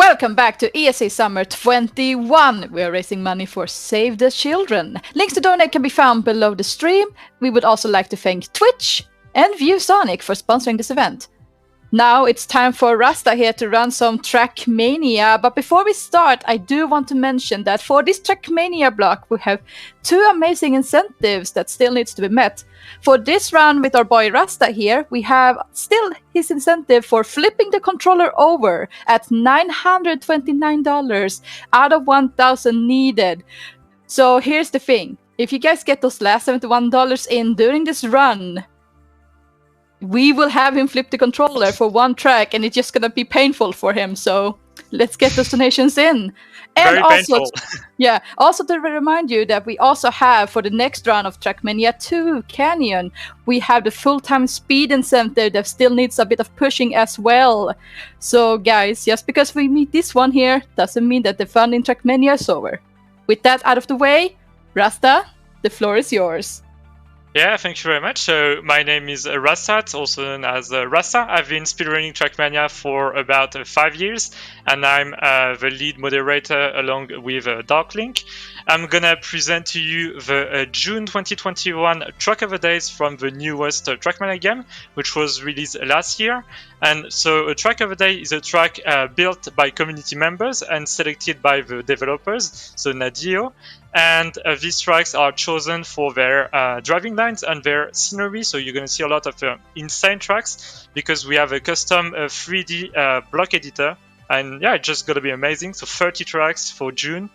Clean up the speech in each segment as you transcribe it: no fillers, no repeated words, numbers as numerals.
Welcome back to ESA Summer 21. We are raising money for Save the Children. Links to donate can be found below the stream. We would also like to thank Twitch and ViewSonic for sponsoring this event. Now it's time for Rasta here to run some Trackmania. But before we start, I do want to mention that for this Trackmania block, we have two amazing incentives that still needs to be met. For this run with our boy Rasta here, we have still his incentive for flipping the controller over at $929 out of 1,000 needed. So here's the thing. If you guys get those last $71 in during this run, we will have him flip the controller for one track, and it's just gonna be painful for him. So let's get those donations in. And Very also, painful. also to remind you that we also have for the next round of Trackmania 2 Canyon, we have the full-time speed incentive that still needs a bit of pushing as well. So guys, just because we meet this one here doesn't mean that the fun in Trackmania is over. With that out of the way, Rasta, the floor is yours. Yeah, thank you very much. So my name is Rasta, also known as Rasta. I've been speedrunning Trackmania for about 5 years, and I'm the lead moderator along with Darklink. I'm gonna present to you the June 2021 Track of the Days from the newest Trackmania game, which was released last year. And so a Track of the Day is a track built by community members and selected by the developers, so Nadio. And these tracks are chosen for their driving lines and their scenery. So you're going to see a lot of insane tracks because we have a custom 3D block editor. And yeah, it's just going to be amazing. So 30 tracks for June.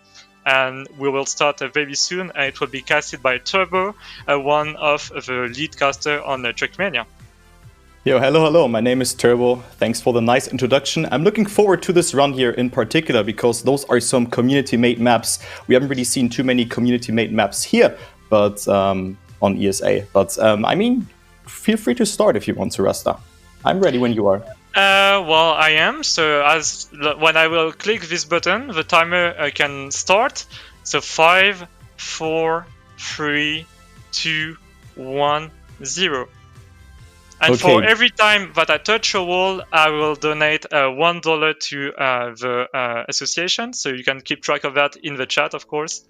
And we will start very soon. And it will be casted by Turbo, one of the lead caster on Trackmania. Yo, hello. My name is Turbo. Thanks for the nice introduction. I'm looking forward to this run here in particular because those are some community-made maps. We haven't really seen too many community-made maps here, but on ESA. But I mean, feel free to start if you want to, Rasta. I'm ready when you are. Well, I am. So when I will click this button, the timer can start. So 5, 4, 3, 2, 1, 0. And okay. For every time that I touch a wall, I will donate $1 to the association. So you can keep track of that in the chat, of course.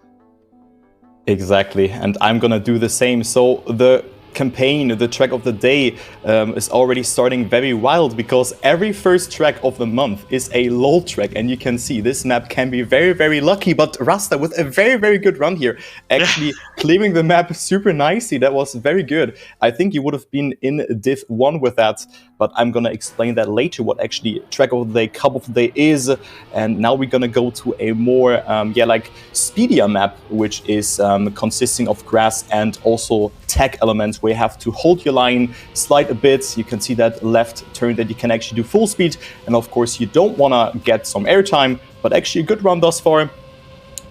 Exactly. And I'm going to do the same. So the campaign, the track of the day is already starting very wild because every first track of the month is a LOL track, and you can see this map can be very, very lucky. But Rasta with a very, very good run here, actually clearing the map super nicely. That was very good. I think you would have been in Div 1 with that, but I'm gonna explain that later what actually track of the day, cup of the day is. And now we're gonna go to a more like speedier map, which is consisting of grass and also tech elements where you have to hold your line, slide a bit. You can see that left turn that you can actually do full speed. And of course, you don't want to get some airtime, but actually a good run thus far.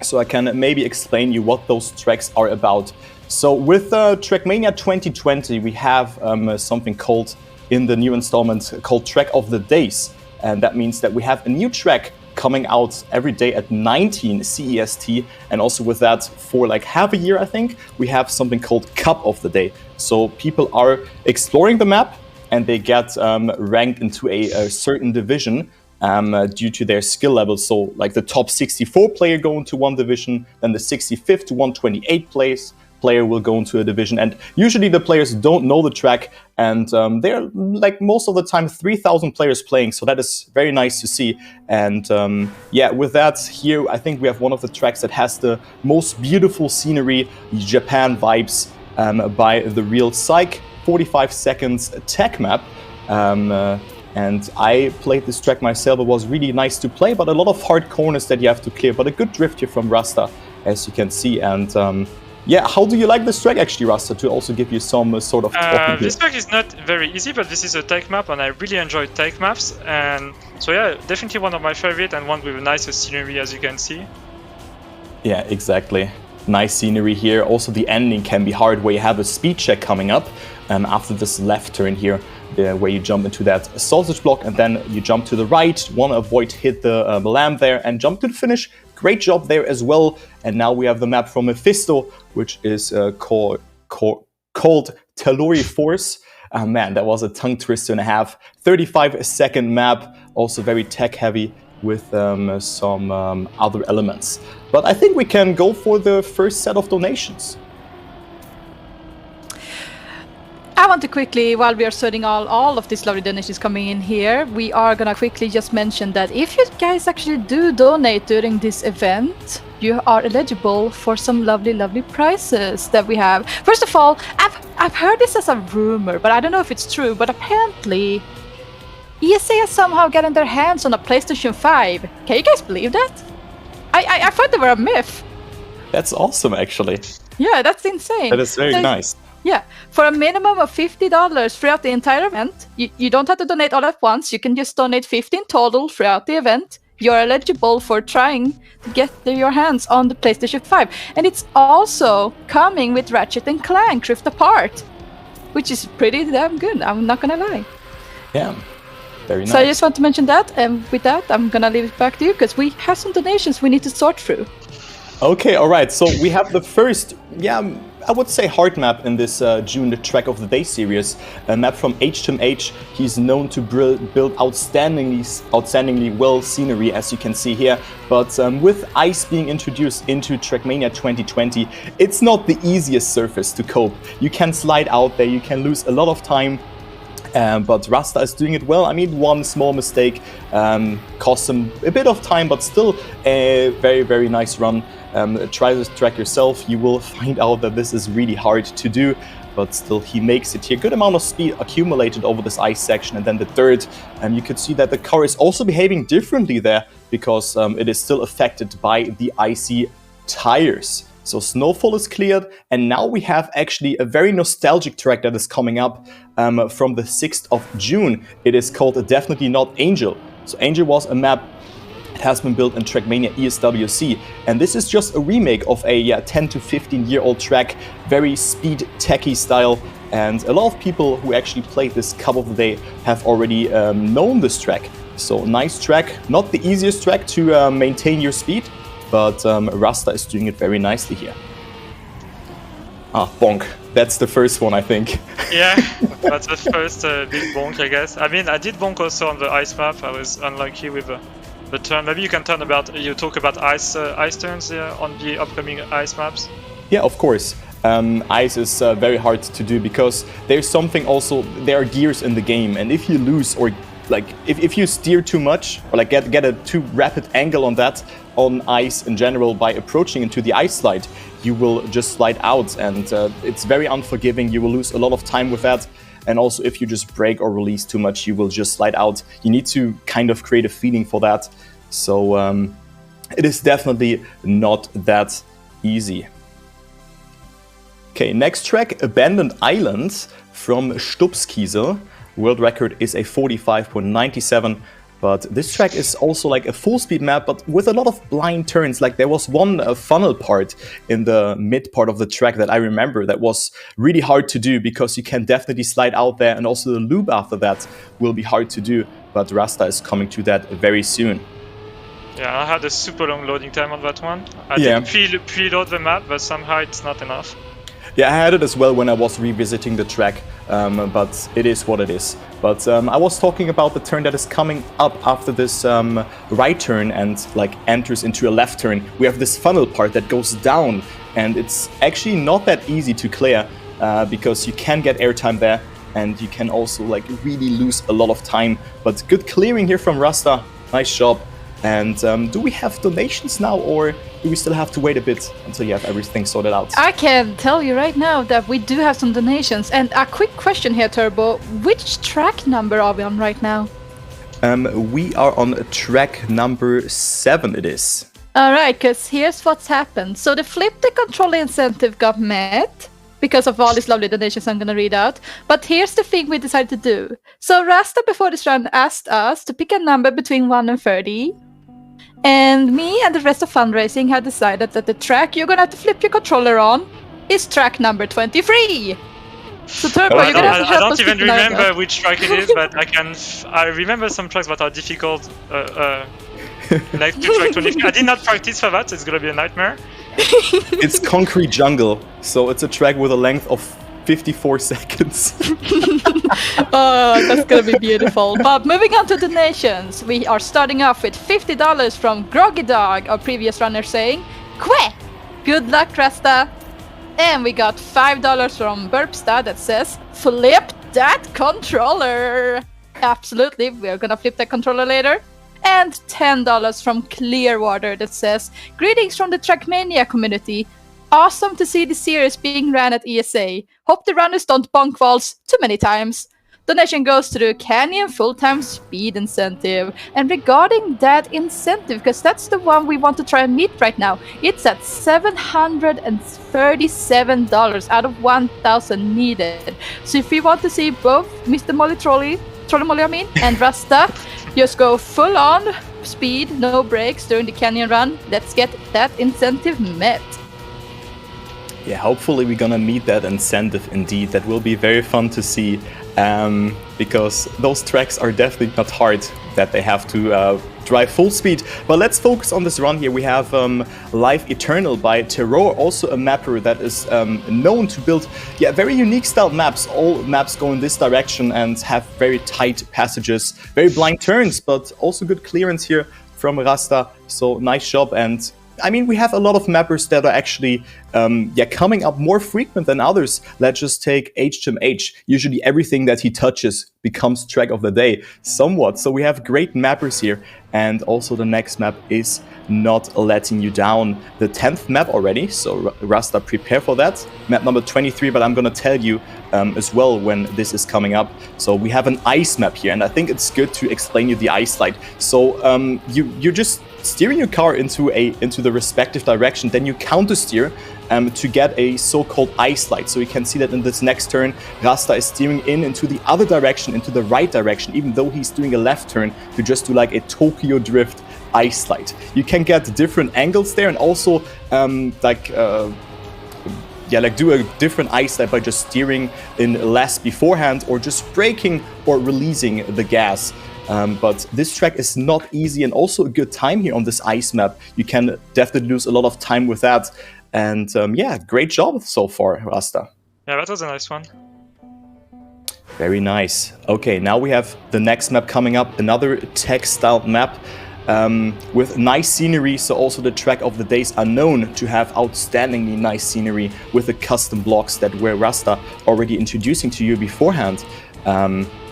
So I can maybe explain you what those tracks are about. So with Trackmania 2020, we have something called, in the new installment, called Track of the Days. And that means that we have a new track coming out every day at 19 CEST, and also with that for like half a year I think we have something called Cup of the Day. So people are exploring the map and they get ranked into a certain division due to their skill level. So like the top 64 player go into one division, then the 65th to 128 player will go into a division, and usually the players don't know the track, and they're like most of the time 3,000 players playing, so that is very nice to see. And with that here I think we have one of the tracks that has the most beautiful scenery, Japan vibes, by the Real Psych, 45 seconds tech map. And I played this track myself. It was really nice to play, but a lot of hard corners that you have to clear, but a good drift here from Rasta, as you can see. And how do you like this track actually, Rasta, to also give you some sort of talking This track is not very easy, but this is a tech map, and I really enjoy tech maps. And so yeah, definitely one of my favorite, and one with a nice scenery, as you can see. Yeah, exactly. Nice scenery here. Also the ending can be hard, where you have a speed check coming up after this left turn here, where you jump into that sausage block, and then you jump to the right, want to avoid hit the lamp there, and jump to the finish. Great job there as well. And now we have the map from Mephisto, which is called Telluri Force. Man, that was a tongue twister and a half. 35-second map, also very tech heavy with some other elements. But I think we can go for the first set of donations. I want to quickly, while we are studying all of these lovely donations coming in here, we are gonna quickly just mention that if you guys actually do donate during this event, you are eligible for some lovely prizes that we have. First of all, I've heard this as a rumor, but I don't know if it's true, but apparently ESA has somehow gotten their hands on a PlayStation 5. Can you guys believe that? I thought they were a myth. That's awesome, actually. Yeah, that's insane. That is very nice. Yeah, for a minimum of $50 throughout the entire event, you don't have to donate all at once. You can just donate $50 in total throughout the event. You're eligible for trying to get your hands on the PlayStation 5. And it's also coming with Ratchet & Clank Rift Apart, which is pretty damn good, I'm not gonna lie. Yeah, very nice. So I just want to mention that, and with that, I'm gonna leave it back to you, because we have some donations we need to sort through. Okay, all right. So we have the first, I would say hard map in this June the Track of the Day series. A map from H2H. He's known to build outstandingly well scenery, as you can see here. But with ice being introduced into Trackmania 2020, it's not the easiest surface to cope. You can slide out there, you can lose a lot of time. But Rasta is doing it well. I mean, one small mistake cost him a bit of time, but still a very nice run. Try this track yourself. You will find out that this is really hard to do, but still he makes it here. Good amount of speed accumulated over this ice section. And then the dirt, you could see that the car is also behaving differently there, because it is still affected by the icy tires. So snowfall is cleared, and now we have actually a very nostalgic track that is coming up from the 6th of June. It is called Definitely Not Angel. So Angel was a map that has been built in Trackmania ESWC, and this is just a remake of a 10 to 15-year-old track, very speed techy style. And a lot of people who actually played this Cup of the Day have already known this track. So nice track, not the easiest track to maintain your speed, but Rasta is doing it very nicely here. Bonk. That's the first one, I think. Yeah, that's the first big bonk, I guess. I mean, I did bonk also on the ice map. I was unlucky with the turn. Maybe you can talk about ice turns on the upcoming ice maps. Yeah, of course. Ice is very hard to do, because there's something also, there are gears in the game, and if you lose, or like if you steer too much, or like get a too rapid angle on that, on ice in general, by approaching into the ice slide, you will just slide out, and it's very unforgiving. You will lose a lot of time with that. And also, if you just brake or release too much, you will just slide out. You need to kind of create a feeling for that. So it is definitely not that easy. Okay, next track, Abandoned Island from Stubskiesel. World record is a 45.97. But this track is also like a full speed map, but with a lot of blind turns. Like there was one funnel part in the mid part of the track that I remember that was really hard to do, because you can definitely slide out there, and also the loop after that will be hard to do. But Rasta is coming to that very soon. Yeah, I had a super long loading time on that one. I didn't preload the map, but somehow it's not enough. Yeah, I had it as well when I was revisiting the track, but it is what it is. But I was talking about the turn that is coming up after this right turn and like enters into a left turn. We have this funnel part that goes down, and it's actually not that easy to clear, because you can get airtime there, and you can also like really lose a lot of time. But good clearing here from Rasta, nice job. And do we have donations now, or do we still have to wait a bit until you have everything sorted out? I can tell you right now that we do have some donations. And a quick question here, Turbo. Which track number are we on right now? We are on track number 7, it is. Alright, because here's what's happened. So the flip the controller incentive got met because of all these lovely donations I'm going to read out. But here's the thing we decided to do. So Rasta before this round asked us to pick a number between 1 and 30. And me and the rest of fundraising had decided that the track you're gonna have to flip your controller on is track number 23. So Turbo, well, you're gonna have to help us. I don't even remember which track it is, but I remember some tracks that are difficult. Next to track 23. I did not practice for that, so it's gonna be a nightmare. It's Concrete Jungle, so it's a track with a length of 54 seconds. Oh, that's gonna be beautiful. But moving on to donations, we are starting off with $50 from Groggy Dog, our previous runner, saying, "Queh! Good luck, Rasta." And we got $5 from Burpsta that says, "Flip that controller." Absolutely, we're gonna flip that controller later. And $10 from Clearwater that says, "Greetings from the Trackmania community. Awesome to see the series being ran at ESA. Hope the runners don't bonk walls too many times." Donation goes to the Canyon Full-Time Speed Incentive. And regarding that incentive, because that's the one we want to try and meet right now, it's at $737 out of 1,000 needed. So if you want to see both Mr. Molly and Rasta, just go full on speed, no breaks during the canyon run. Let's get that incentive met. Yeah, hopefully we're gonna meet that incentive indeed. That will be very fun to see, because those tracks are definitely not hard, that they have to drive full speed. But let's focus on this run here. We have Life Eternal by Terror, also a mapper that is known to build very unique style maps. All maps go in this direction and have very tight passages, very blind turns, but also good clearance here from Rasta. So nice job. And I mean, we have a lot of mappers that are actually coming up more frequent than others. Let's just take HMH. Usually everything that he touches becomes track of the day, somewhat. So we have great mappers here. And also the next map is Not Letting You Down, the 10th map already. So Rasta, prepare for that. Map number 23, but I'm going to tell you as well when this is coming up. So we have an ice map here, and I think it's good to explain you the ice slide. So you're just steering your car into the respective direction, then you counter steer to get a so-called ice slide. So you can see that in this next turn, Rasta is steering into the other direction, into the right direction, even though he's doing a left turn to just do like a Tokyo drift ice slide. You can get different angles there, and also do a different ice slide by just steering in less beforehand, or just braking or releasing the gas. But this track is not easy, and also a good time here on this ice map. You can definitely lose a lot of time with that. And great job so far, Rasta. Yeah, that was a nice one. Very nice. Okay, now we have the next map coming up, another tech-style map with nice scenery. So also the track of the days are known to have outstandingly nice scenery with the custom blocks that were Rasta already introducing to you beforehand.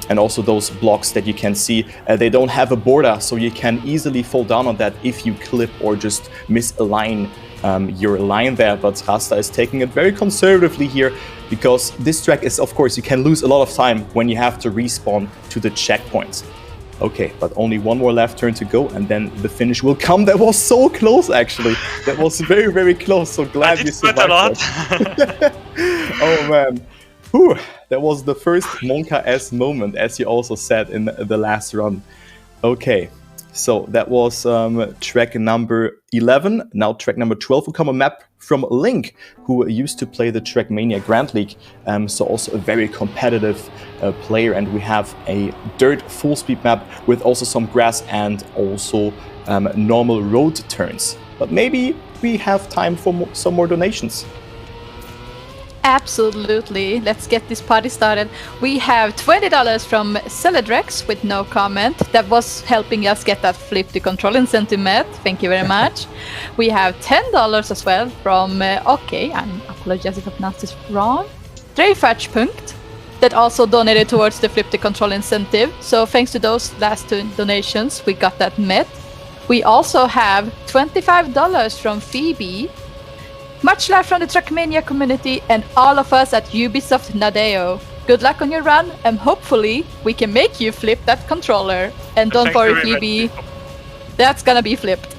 And also those blocks that you can see, they don't have a border, so you can easily fall down on that if you clip or just misalign your line there. But Rasta is taking it very conservatively here, because this track is, of course, you can lose a lot of time when you have to respawn to the checkpoints. Okay, but only one more left turn to go, and then the finish will come. That was so close, actually. That was very, very close. So glad you survived that. Oh man. Whew, that was the first Monka-S moment, as you also said in the last run. Okay, so that was track number 11. Now track number 12 will come, a map from Link, who used to play the Trackmania Grand League. So also a very competitive player. And we have a dirt full speed map with also some grass and also normal road turns. But maybe we have time for some more donations. Absolutely. Let's get this party started. We have $20 from Celadrex with no comment. That was helping us get that flip to control incentive met. Thank you very much. We have $10 as well from, I apologize if I pronounced this wrong, Dreifachpunkt, that also donated towards the flip to control incentive. So thanks to those last two donations, we got that met. We also have $25 from Phoebe. Much love from the Trackmania community and all of us at Ubisoft Nadeo. Good luck on your run, and hopefully we can make you flip that controller. And don't worry, Phoebe, that's gonna be flipped.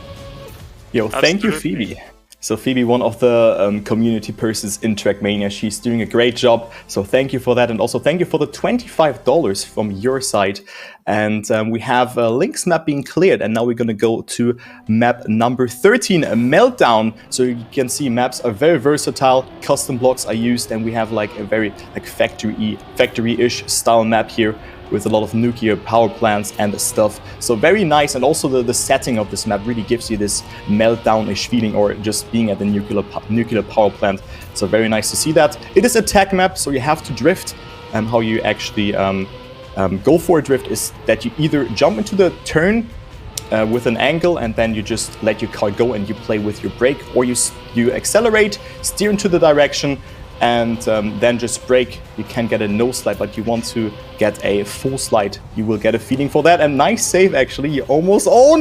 Yo, thank you, Phoebe. So Phoebe, one of the community persons in Trackmania, she's doing a great job. So thank you for that. And also thank you for the $25 from your side. And we have Link's map being cleared. And now we're going to go to map number 13, a Meltdown. So you can see maps are very versatile. Custom blocks are used. And we have like a very like factory-ish style map here. with a lot of nuclear power plants and stuff. So very nice, and also the setting of this map really gives you this meltdown-ish feeling, or just being at the nuclear power plant. So very nice to see that. It is a tech map, so you have to drift. How you actually go for a drift is that you either jump into the turn with an angle, and then you just let your car go and you play with your brake, or you accelerate, steer into the direction, and then just brake. You can get a no slide, but you want to get a full slide. You will get a feeling for that. And nice save, actually. You almost... Oh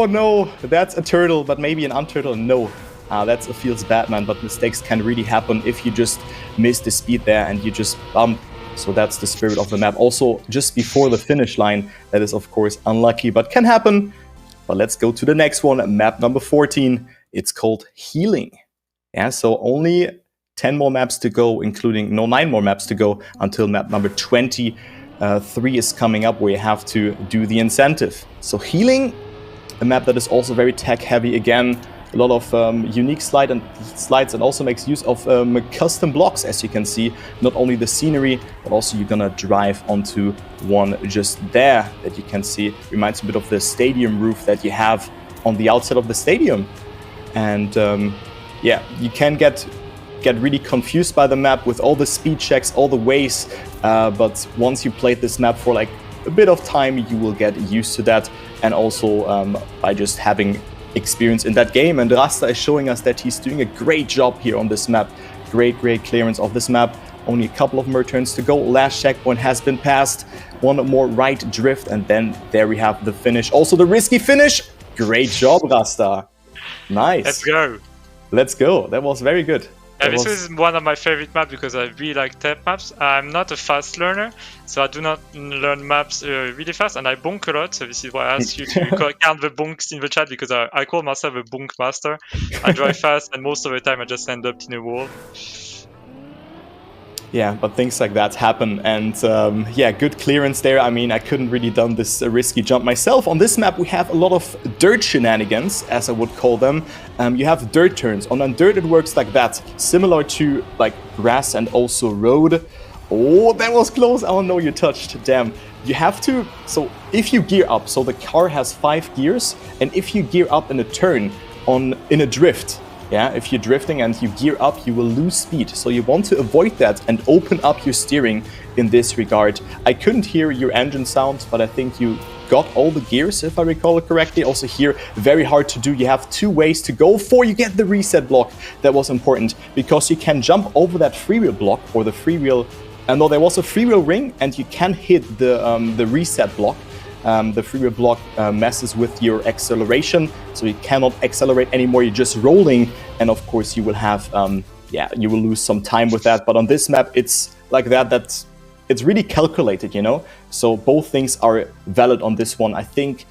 no, that's a turtle, but maybe an unturtle. No, that feels bad, man. But mistakes can really happen if you just miss the speed there and you just bump. So that's the spirit of the map. Also, just before the finish line, that is of course unlucky, but can happen. But let's go to the next one, map number 14. It's called Healing. Yeah, so only 10 more maps to go, including 9 more maps to go until map number 23 is coming up, where you have to do the incentive. So Healing, a map that is also very tech heavy again. A lot of unique slides, and also makes use of custom blocks, as you can see. Not only the scenery, but also you're gonna drive onto one just there that you can see. Reminds a bit of the stadium roof that you have on the outside of the stadium. And yeah, you can get really confused by the map with all the speed checks, all the ways. But once you played this map for like a bit of time, you will get used to that. And also by just having experience in that game. And Rasta is showing us that he's doing a great job here on this map. Great clearance of this map. Only a couple of more turns to go. Last checkpoint has been passed. One more right drift, and then there we have the finish. Also the risky finish. Great job, Rasta. Nice. Let's go. That was very good. Yeah, this is one of my favorite maps because I really like tech maps. I'm not a fast learner, so I do not learn maps really fast, and I bonk a lot. So this is why I asked you to count the bonks in the chat, because I call myself a bonk master. I drive fast, and most of the time I just end up in a wall. Yeah, but things like that happen, and yeah, good clearance there. I mean, I couldn't really done this risky jump myself. On this map, we have a lot of dirt shenanigans, as I would call them. You have dirt turns. On dirt, it works like that, similar to like grass and also road. Oh, that was close. Oh no, you touched. Damn. You have to. So if you gear up, so the car has 5 gears, and if you gear up in a turn in a drift. Yeah, if you're drifting and you gear up, you will lose speed. So you want to avoid that and open up your steering in this regard. I couldn't hear your engine sound, but I think you got all the gears, if I recall it correctly. Also here, very hard to do. You have 2 ways to go for. You get the reset block. That was important because you can jump over that freewheel block, or the freewheel. No, there was a freewheel ring, and you can hit the reset block. The freewheel block messes with your acceleration, so you cannot accelerate anymore. You're just rolling, and of course you will have, yeah, you will lose some time with that. But on this map, it's like that. It's really calculated, you know. So both things are valid on this one. I think,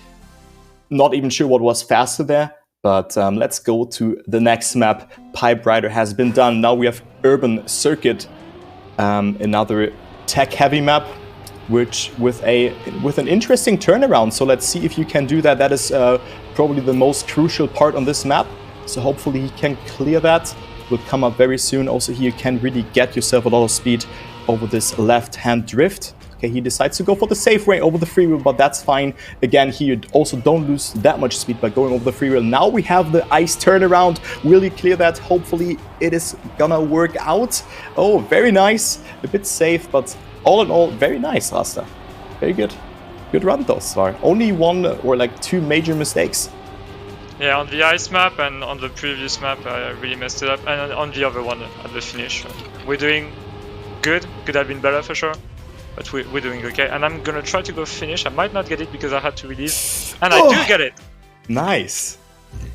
not even sure what was faster there, but let's go to the next map. Pipe Rider has been done. Now we have Urban Circuit, another tech-heavy map, which with an interesting turnaround. So let's see if you can do that. That is probably the most crucial part on this map. So hopefully he can clear that. Will come up very soon. Also here you can really get yourself a lot of speed over this left-hand drift. Okay, he decides to go for the safe way over the freewheel, but that's fine. Again, here you also don't lose that much speed by going over the freewheel. Now we have the ice turnaround. Will you clear that? Hopefully it is gonna work out. Oh, very nice. A bit safe, but all in all, very nice, Rasta. Very good. Good run thus far. Only 1 or like 2 major mistakes. Yeah, on the ice map and on the previous map, I really messed it up. And on the other one, at the finish. We're doing good. Could have been better for sure. But we're doing okay. And I'm gonna try to go finish. I might not get it because I had to release. And I do get it! Nice.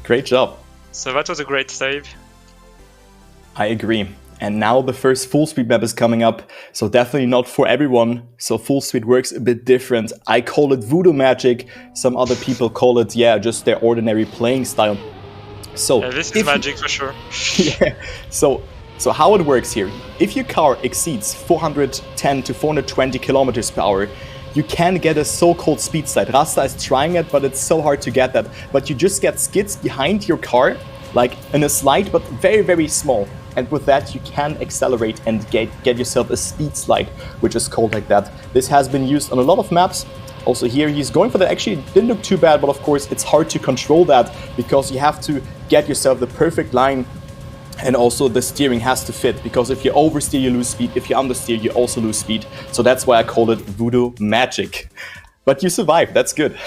Great job. So that was a great save. I agree. And now the first full speed map is coming up, so definitely not for everyone. So full speed works a bit different. I call it voodoo magic. Some other people call it, yeah, just their ordinary playing style. So yeah, this is magic for sure. Yeah. So how it works here? If your car exceeds 410 to 420 kilometers per hour, you can get a so-called speed slide. Rasta is trying it, but it's so hard to get that. But you just get skids behind your car, like in a slide, but very, very small. and with that you can accelerate and get yourself a speed slide, which is called like that. This has been used on a lot of maps. Also here he's going for that. Actually, it didn't look too bad, but of course it's hard to control that because you have to get yourself the perfect line, and also the steering has to fit, because if you oversteer you lose speed, if you understeer you also lose speed. So that's why I call it voodoo magic. But you survived, that's good.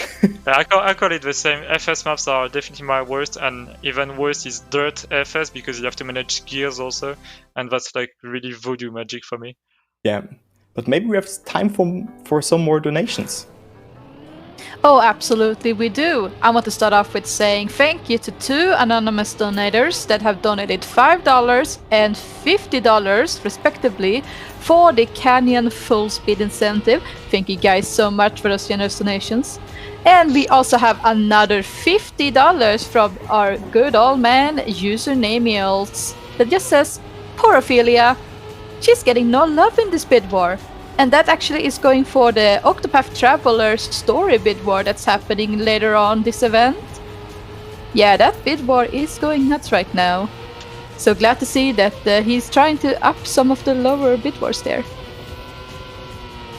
I call it the same. FS maps are definitely my worst, and even worse is dirt FS, because you have to manage gears also, and that's like really voodoo magic for me. Yeah, but maybe we have time for some more donations. Oh, absolutely, we do. I want to start off with saying thank you to 2 anonymous donators that have donated $5 and $50 respectively for the Canyon Full Speed Incentive. Thank you guys so much for those generous donations. And we also have another $50 from our good old man, username Eels, that just says, "Poor Ophelia, she's getting no love in this bid war." And that actually is going for the Octopath Traveler's story bid war that's happening later on this event. Yeah, that bid war is going nuts right now. So glad to see that he's trying to up some of the lower bid wars there.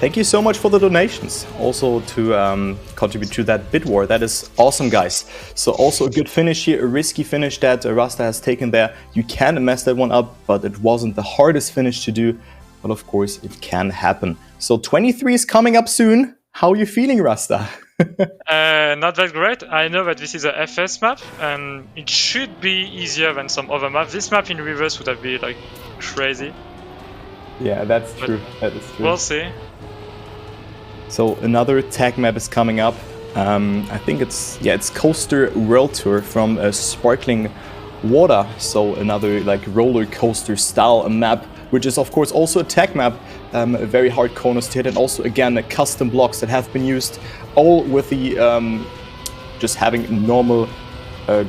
Thank you so much for the donations. Also to contribute to that bid war. That is awesome, guys. So also a good finish here, a risky finish that Rasta has taken there. You can mess that one up, but it wasn't the hardest finish to do. But of course, it can happen. So 23 is coming up soon. How are you feeling, Rasta? Not that great. I know that this is a FS map, and it should be easier than some other maps. This map in reverse would have been like crazy. Yeah, that's true. That is true. We'll see. So another tag map is coming up. I think it's Coaster World Tour from Sparkling Water. So another like roller coaster style map, which is of course also a tag map, very hard corners to hit, and also again custom blocks that have been used, all with the just having normal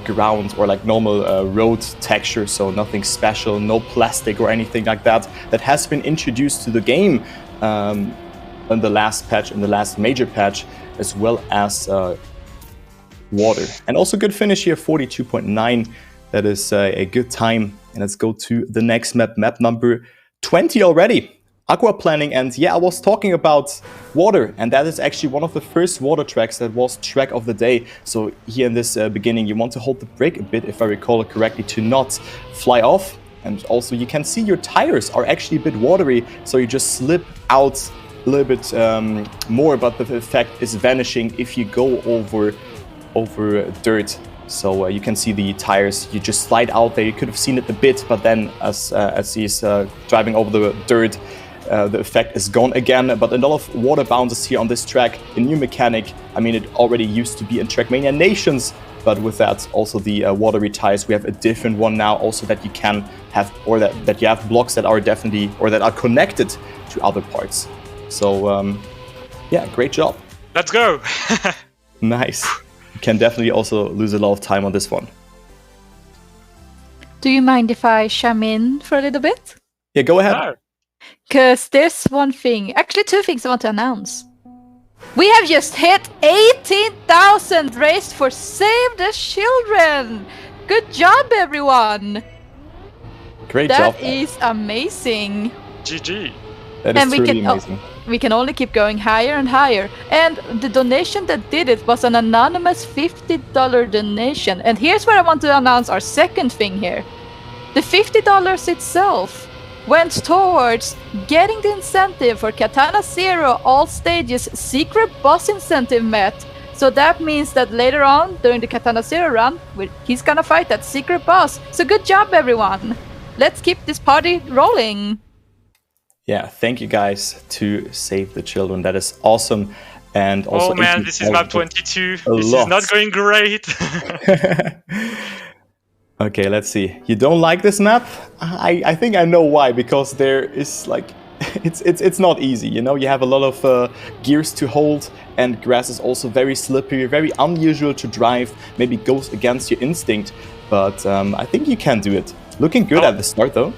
ground or like normal road texture, so nothing special, no plastic or anything like that. That has been introduced to the game in the last patch, in the last major patch, as well as water. And also good finish here, 42.9. That is a good time. And let's go to the next map, map number 20 already. Aquaplaning, and yeah, I was talking about water, and that is actually one of the first water tracks that was track of the day. So here in this beginning, you want to hold the brake a bit, if I recall it correctly, to not fly off. And also you can see your tires are actually a bit watery, so you just slip out a little bit more, but the effect is vanishing if you go over dirt. So you can see the tires, you just slide out there. You could have seen it a bit, but then as he's driving over the dirt, the effect is gone again. But a lot of water bounces here on this track. A new mechanic. I mean, it already used to be in Trackmania Nations, but with that, also the watery tires, we have a different one now. Also that you can have, or that you have blocks that are definitely, or that are connected to other parts. So yeah, great job. Let's go. Nice. You can definitely also lose a lot of time on this one. Do you mind if I chime in for a little bit? Yeah, go ahead. No. Because there's one thing, actually 2 things I want to announce. We have just hit 18,000 raised for Save the Children. Good job, everyone. Great job. That is amazing. GG. That is truly amazing. We can only keep going higher and higher. And the donation that did it was an anonymous $50 donation. And here's where I want to announce our second thing here. The $50 itself went towards getting the incentive for Katana Zero All Stages Secret Boss Incentive met. So that means that later on, during the Katana Zero run, he's gonna fight that secret boss. So good job, everyone. Let's keep this party rolling. Yeah, thank you guys to Save the Children. That is awesome. And also, oh man, this is map 22. This is not going great. Okay, let's see. You don't like this map? I think I know why, because there is like it's not easy, you know. You have a lot of gears to hold, and grass is also very slippery, very unusual to drive. Maybe goes against your instinct, but I think you can do it. Looking good at the start though.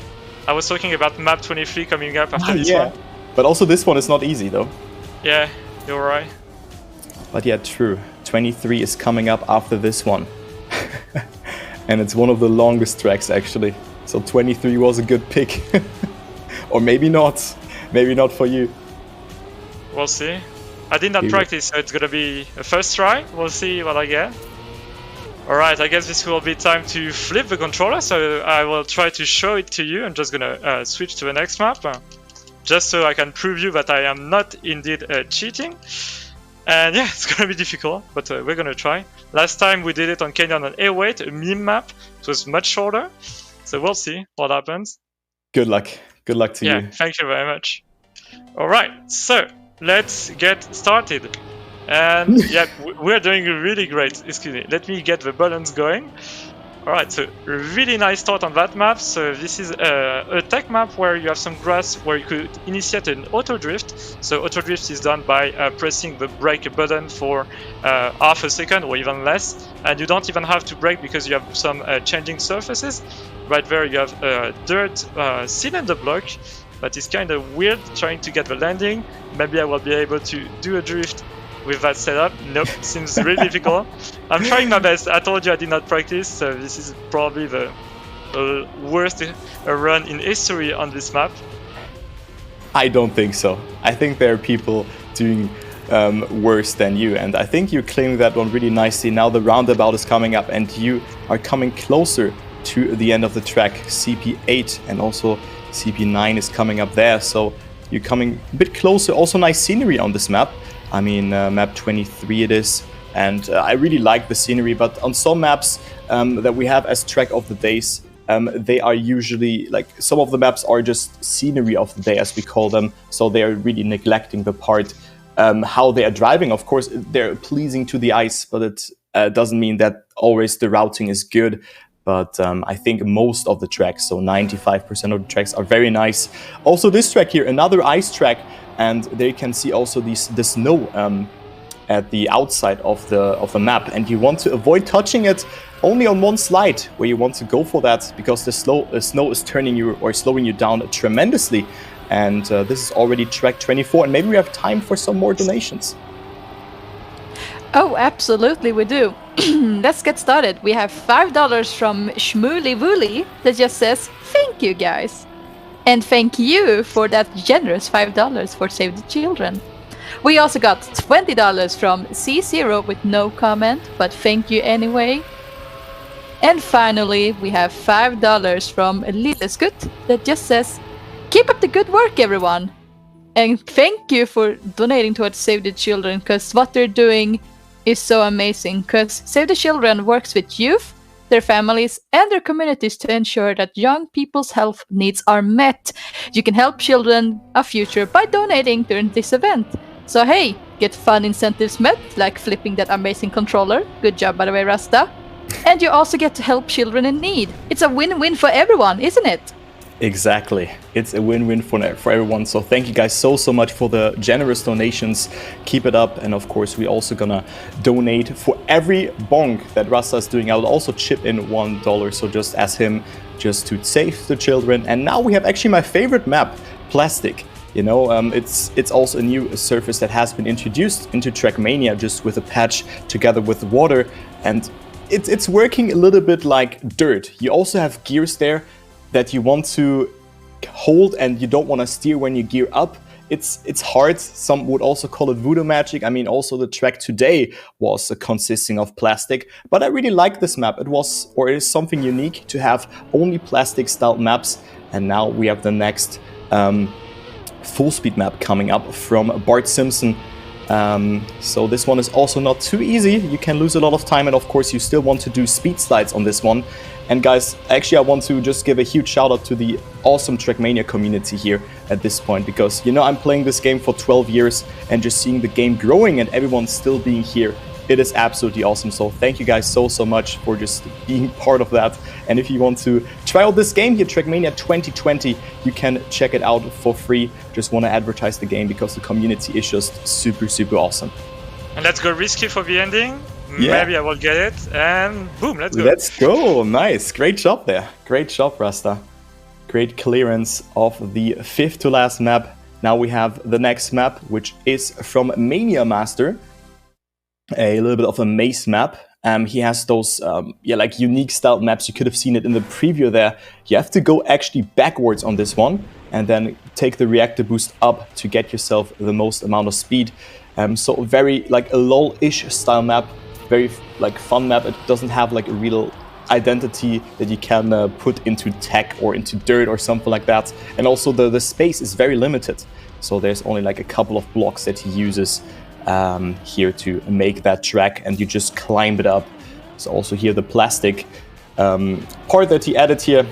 I was talking about map 23 coming up after this one. But also this one is not easy though. Yeah, you're right. But yeah, true. 23 is coming up after this one. And it's one of the longest tracks actually. So 23 was a good pick. Or maybe not. Maybe not for you. We'll see. I did not practice, so it's gonna be a first try. We'll see what I get. Alright, I guess this will be time to flip the controller, so I will try to show it to you. I'm just gonna switch to the next map, just so I can prove you that I am not indeed cheating. And yeah, it's gonna be difficult, but we're gonna try. Last time we did it on Kenyan on A-Weight, a meme map. It was much shorter, so we'll see what happens. Good luck. Good luck to you. Yeah, thank you very much. Alright, so let's get started. And yeah, we're doing really great. Excuse me, let me get the balance going. Alright, so really nice start on that map. So this is a tech map where you have some grass where you could initiate an auto drift. So auto drift is done by pressing the brake button for half a second or even less. And you don't even have to brake because you have some changing surfaces. Right there you have a dirt cylinder block. But it's kind of weird trying to get the landing. Maybe I will be able to do a drift with that setup. Nope, seems really difficult. I'm trying my best. I told you I did not practice, so this is probably the worst run in history on this map. I don't think so. I think there are people doing worse than you, and I think you're clearing that one really nicely. Now the roundabout is coming up and you are coming closer to the end of the track. CP8 and also CP9 is coming up there, so you're coming a bit closer. Also nice scenery on this map. I mean, map 23 it is, and I really like the scenery, but on some maps that we have as track of the days, they are usually, like, some of the maps are just scenery of the day, as we call them, so they are really neglecting the part how they are driving. Of course, they're pleasing to the eyes, but it doesn't mean that always the routing is good. But I think most of the tracks, so 95% of the tracks, are very nice. Also this track here, another ice track, and there you can see also the snow at the outside of the map. And you want to avoid touching it only on one slide, where you want to go for that, because the snow is turning you or slowing you down tremendously. And this is already track 24, and maybe we have time for some more donations. Oh, absolutely we do. Let's get started. We have $5 from Shmooly Wooly that just says, thank you guys. And thank you for that generous $5 for Save the Children. We also got $20 from C0 with no comment, but thank you anyway. And finally, we have $5 from Lilleskut that just says, keep up the good work everyone. And thank you for donating towards Save the Children, because what they're doing is so amazing, because Save the Children works with youth, their families, and their communities to ensure that young people's health needs are met. You can help children a future by donating during this event. So hey, get fun incentives met, like flipping that amazing controller. Good job, by the way, Rasta. And you also get to help children in need. It's a win-win for everyone, isn't it? Exactly. It's a win-win for everyone. So thank you guys so much for the generous donations. Keep it up. And of course, we're also gonna donate for every bonk that Rasta is doing. I'll also chip in $1. So just ask him just to save the children. And now we have actually my favorite map, Plastic. You know, it's also a new surface that has been introduced into Trackmania, just with a patch together with water. And it's working a little bit like dirt. You also have gears there that you want to hold and you don't want to steer when you gear up. It's hard. Some would also call it voodoo magic. I mean, also the track today was consisting of plastic, but I really like this map. It is something unique to have only plastic style maps. And now we have the next full speed map coming up from Bart Simpson. So this one is also not too easy. You can lose a lot of time, and of course you still want to do speed slides on this one. And guys, actually I want to just give a huge shout out to the awesome Trackmania community here at this point, because you know, I'm playing this game for 12 years and just seeing the game growing and everyone still being here, it is absolutely awesome. So thank you guys so much for just being part of that. And if you want to try out this game here, Trackmania 2020, you can check it out for free. Just want to advertise the game because the community is just super awesome. And let's go risky for the ending. Yeah. Maybe I will get it, and boom, let's go. Let's go. Nice. Great job there. Great job, Rasta. Great clearance of the 5th to last map. Now we have the next map, which is from Mania Master. a little bit of a maze map. He has those like unique style maps. You could have seen it in the preview there. You have to go actually backwards on this one and then take the reactor boost up to get yourself the most amount of speed. So very like a LOL-ish style map, very like fun map. It doesn't have like a real identity that you can put into tech or into dirt or something like that. And also the space is very limited. So there's only like a couple of blocks that he uses here to make that track, and you just climb it up. So also here the plastic part that he added here.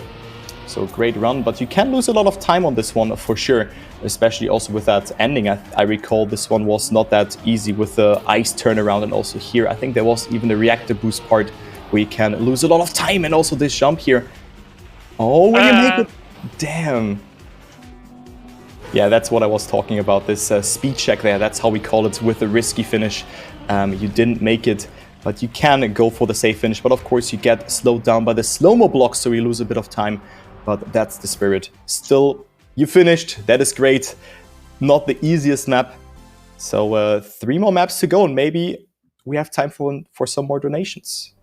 So great run, but you can lose a lot of time on this one for sure, especially also with that ending. I recall this one was not that easy with the ice turnaround, and also here I think there was even the reactor boost part where you can lose a lot of time, and also this jump here. Oh, when you make it, damn. Yeah, that's what I was talking about, this speed check there. That's how we call it with the risky finish. You didn't make it, but you can go for the safe finish. But of course, you get slowed down by the slow-mo blocks, so you lose a bit of time. But that's the spirit. Still, you finished. That is great. Not the easiest map. So 3 more maps to go, and maybe we have time for some more donations.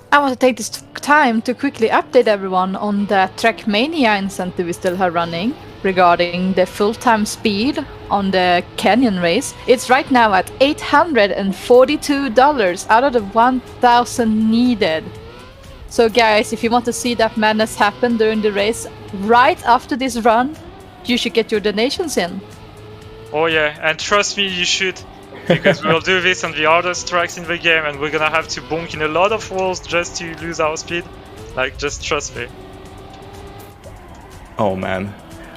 I want to take this time to quickly update everyone on the Trackmania incentive we still have running regarding the full-time speed on the Canyon race. It's right now at $842 out of the 1,000 needed. So guys, if you want to see that madness happen during the race right after this run, you should get your donations in. Oh yeah, and trust me, you should. Because we'll do this on the hardest tracks in the game, and we're gonna have to bonk in a lot of walls just to lose our speed. Like, just trust me. Oh man,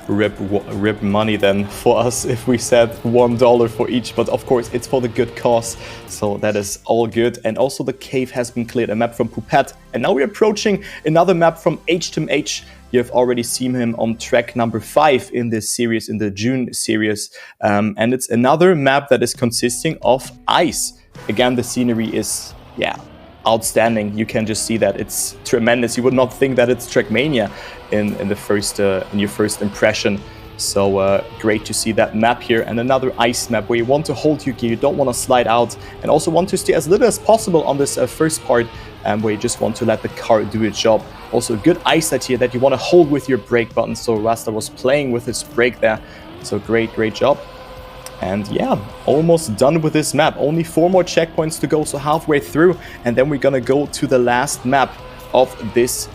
rip money then for us if we said $1 for each, but of course it's for the good cause, so that is all good. And also the cave has been cleared, a map from Poupette, and now we're approaching another map from H2H. You have already seen him on track number 5 in this series, in the June series. And it's another map that is consisting of ice. Again, the scenery is, outstanding. You can just see that it's tremendous. You would not think that it's Trackmania in your first impression. So great to see that map here, and another ice map where you want to hold your gear, you don't want to slide out, and also want to stay as little as possible on this first part, where you just want to let the car do its job. Also good ice set here that you want to hold with your brake button, so Rasta was playing with his brake there. So great job. And yeah, almost done with this map. Only 4 more checkpoints to go, so halfway through, and then we're gonna go to the last map of this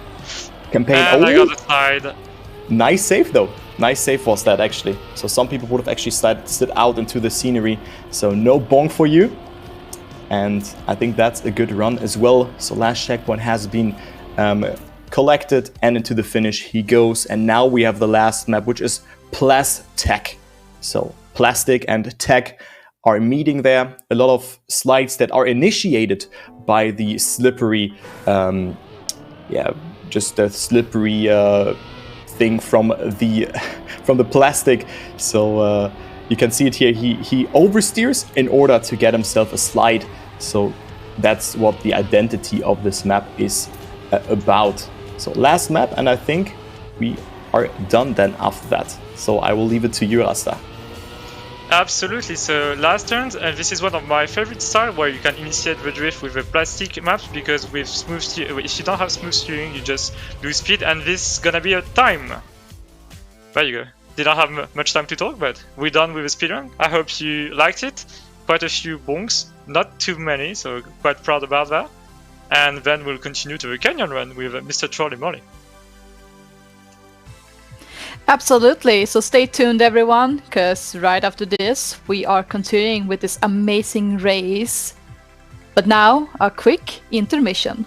campaign. And I got the side. Nice save though. Nice save was that actually. So some people would have actually slid out into the scenery. So no bonk for you. And I think that's a good run as well. So last checkpoint has been collected, and into the finish he goes. And now we have the last map, which is Plastic. So plastic and tech are meeting there. A lot of slides that are initiated by the slippery, just the slippery thing from the plastic. So you can see it here. He oversteers in order to get himself a slide. So that's what the identity of this map is about. So last map, and I think we are done then after that. So I will leave it to you, Rasta. Absolutely. So last turns, and this is one of my favorite style where you can initiate the drift with the plastic maps, because with smooth if you don't have smooth steering, you just lose speed, and this is gonna be a time. There you go. Didn't have much time to talk, but we're done with the speedrun. I hope you liked it. Quite a few bonks, not too many, so quite proud about that. And then we'll continue to the canyon run with Mr. Trolley Molly. Absolutely. So stay tuned, everyone, because right after this, we are continuing with this amazing race. But now, a quick intermission.